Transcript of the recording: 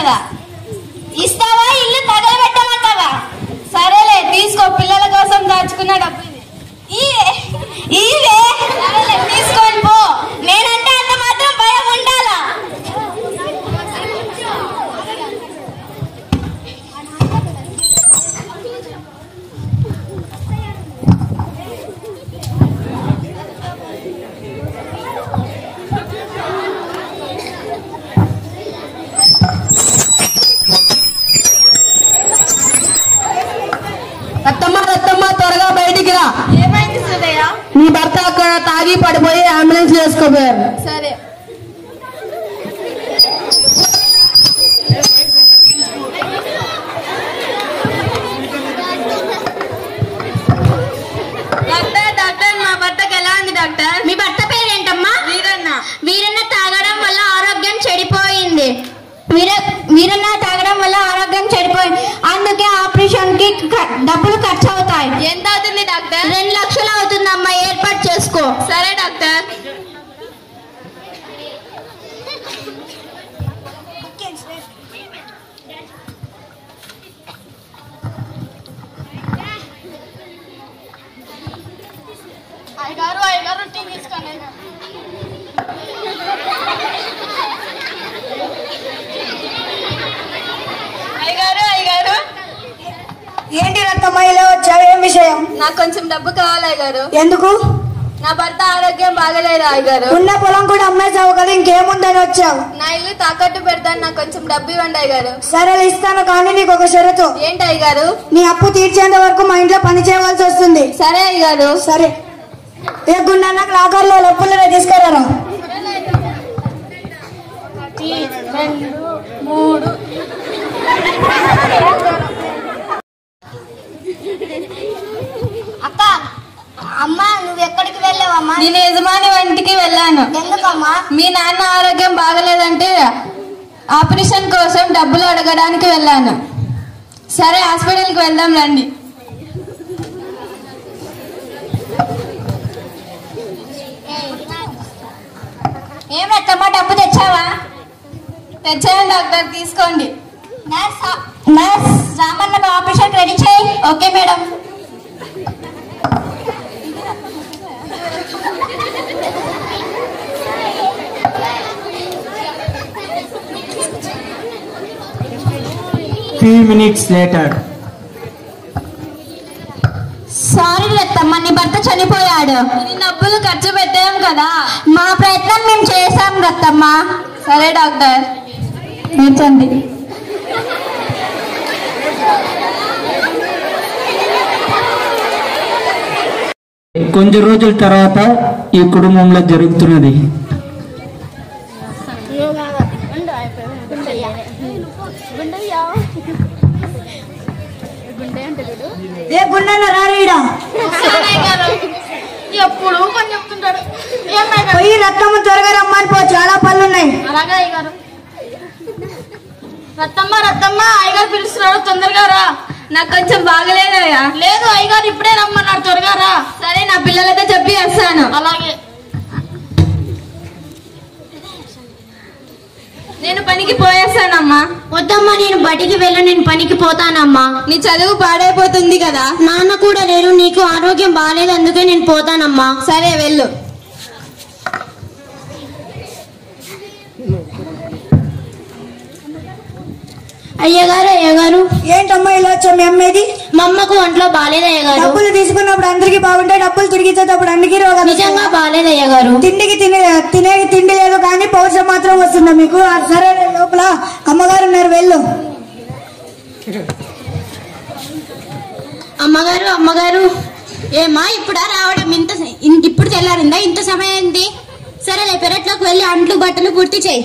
కదా, ఇస్తావా ఇల్లు తగలబెట్టమంటావా? సరేలే తీసుకో, పిల్లల కోసం దాచుకున్న డబ్బు ఇవే. తీసుకొని పో. నేనంటే అంత మాత్రం భయం ఉండాలా? రత్తమ్మ త్వరగా బయటికి రా. ఏమైంది సుదయ్య? నీ భర్త అక్కడ తాగి పడిపోయి అంబులెన్స్ చేసుకోపోయారు. సరే. డాక్టర్ మా భర్తకి ఎలా ఉంది డాక్టర్? మీ భర్త పేరేంటమ్మా? వీరన్న. వీరన్న తాగడం వల్ల ఆరోగ్యం చెడిపోయింది. వీరన్న తాగడం వల్ల ఆరోగ్యం చెడిపోయింది. అందుకే ఆపరేషన్ కి డబ్బులు ఖర్చు అవుతాయి. ఎంత అవుతుంది డాక్టర్? 2 లక్షలు అవుతుందమ్మా, ఏర్పాటు చేసుకో. సరే డాక్టర్. అయ్యగారు టీ తీసుకోండి. అయ్యగారు ఏంటి రత్తమ్మ ఇలా వచ్చావు? ఏం విషయం? నాకు కొంచెం డబ్బు కావాలి అయ్యగారు. ఎందుకు? నా భర్త ఆరోగ్యం బాగలేదు అయ్యగారు. ఉన్న పొలం కూడా అమ్మేసావు కదా, ఇంకేముందని వచ్చావు? నా ఇల్లు తాకట్టు పెడతాను, నాకు కొంచెం డబ్బు ఇవ్వండి అయ్యగారు. సరే ఇస్తాను, కానీ నీకు ఒక షరతు. ఏంటి అయ్యగారు? నీ అప్పు తీర్చేంత వరకు మా ఇంట్లో పని చేయవలసి వస్తుంది. సరే అయ్యగారు. సరే. ఏ గుండా నాకు లాకర్లో లప్పులనే తీసుకురారా. 2, 3. అక్క, అమ్మ నువ్వు ఎక్కడికి వెళ్ళావమ్మా? నేను యజమాని వంటికి వెళ్ళాను. ఎందుకమ్మా? మీ నాన్న ఆరోగ్యం బాగలేదంటే ఆపరేషన్ కోసం డబ్బులు అడగడానికి వెళ్ళాను. సరే హాస్పిటల్కి వెళ్దాం రండి. ఏం రత్తమ్మా, డబ్బు తెచ్చావా? తెచ్చాను డాక్టర్, తీసుకోండి. నర్స్ రామన్నకు ఆపరేషన్ రెడీ చేయి. Okay madam. Few minutes later. Sorry Rattamma, నీ భర్త చనిపోయాడు. ఇన్ని డబ్బులు ఖర్చు పెట్టాం కదా. మా ప్రయత్నం మేము చేశాం రత్తమ్మ. సరే డాక్టర్, కూర్చోండి. కొంచెం రోజుల తర్వాత ఈ కుటుంబంలో జరుగుతున్నది. ఏ గుండెన్న రారీడా ఎప్పుడు పని చెప్తుంటాడు. పోయి రత్తమ్మ త్వరగా రమ్మని పో, చాలా పనులున్నాయి. అలాగే అయ్యగారు. రత్తమ్మ అయ్యగారు పిలుస్తున్నాడు, తొందరగా రా. నాకు కొంచెం బాగలేదయ్యా. లేదు అయ్యగారు ఇప్పుడే రమ్మన్నాడు, త్వరగా రా. సరే నా పిల్లలతో చెప్పి వస్తాను. అలాగే. నేను పనికి పోయేస్తానమ్మా. వద్దమ్మా, నేను బడికి వెళ్ళ, నేను పనికి పోతానమ్మా. నీ చదువు పాడైపోతుంది కదా. నాన్న కూడా లేరు, నీకు ఆరోగ్యం బాగాలేదు, అందుకే నేను పోతానమ్మా. సరే వెళ్ళు. అయ్యగారు ఏంటమ్మా ఇలా వచ్చా? మీ అమ్మేది? మా అమ్మకు ఒంట్లో బాగాలేదు అయ్యగారు. డబ్బులు తీసుకున్నప్పుడు అందరికి బాగుంటాయి, డబ్బులు తిరిగిచ్చేటప్పుడు అన్నికి రోగాలు. నిజంగా బాగాలేదు అయ్యగారు. తిండికి తిండి లేదు కానీ పౌరుషం మాత్రం వస్తుందా మీకు? సరే లోపల అమ్మగారు ఉన్నారు, వెళ్ళు. అమ్మగారు ఏమా ఇప్పుడా రావడం? ఇప్పుడు తెల్లారిందా? ఇంత సమయం ఏంటి? సరేలే, పెరట్లోకి వెళ్ళి అంట్లు బట్టలు పూర్తి చేయి.